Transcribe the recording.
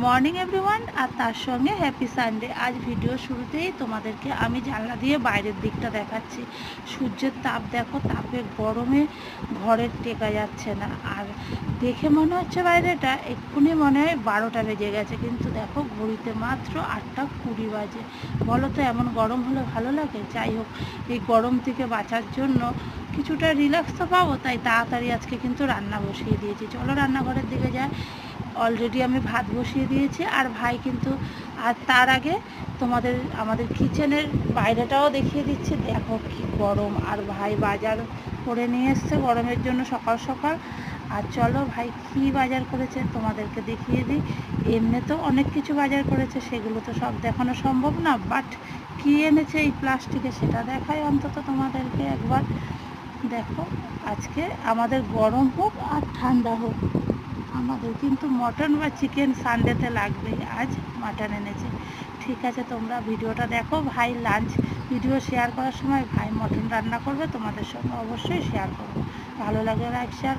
Morning everyone, আর তার সঙ্গে happy Sunday. আজ ভিডিও শুরুতেই তোমাদেরকে আমি জানলা দিয়ে বাইরের দিকটা দেখাচ্ছি। সূর্যের তাপ দেখো, তাপে গরমে ঘরের টেকা যাচ্ছে না। আর দেখে মনে হচ্ছে বাইরেটা এক্ষুনি মনে হয় 12টা বেজে গেছে, কিন্তু দেখো ঘড়িতে মাত্র 8টা 20 বাজে। বলো তো এমন গরম হলে ভালো লাগে? যাই হোক, এই গরম থেকে বাঁচার জন্য কিছুটা রিল্যাক্স তো পাবো, তাই তাড়াতাড়ি আজকে কিন্তু রান্না বসিয়ে দিয়েছি। চলো রান্নাঘরের দিকে যাই। অলরেডি আমি ভাত বসিয়ে দিয়েছি, আর ভাই কিন্তু, আর তার আগে আমাদের কিচেনের বাইরেটাও দেখিয়ে দিচ্ছি। দেখো কি গরম, আর ভাই বাজার করে নিয়ে এসছে গরমের জন্য সকাল সকাল। আর চলো ভাই কি বাজার করেছে তোমাদেরকে দেখিয়ে দিই। এমনিতেও অনেক কিছু বাজার করেছে, সেগুলো তো সব দেখানো সম্ভব না, বাট কী এনেছে এই প্লাস্টিকে সেটা দেখাই অন্তত তোমাদেরকে একবার। দেখো, আজকে আমাদের গরম হোক আর ঠান্ডা হোক, আমাদের কিন্তু মটন বা চিকেন সানডেতে লাগবেই। আজ মাটন এনেছে। ঠিক আছে, তোমরা ভিডিওটা দেখো। ভাই লাঞ্চ ভিডিও শেয়ার করার সময় ভাই মটন রান্না করবে, তোমাদের সঙ্গে অবশ্যই শেয়ার করবো। ভালো লাগে লাইক শেয়ার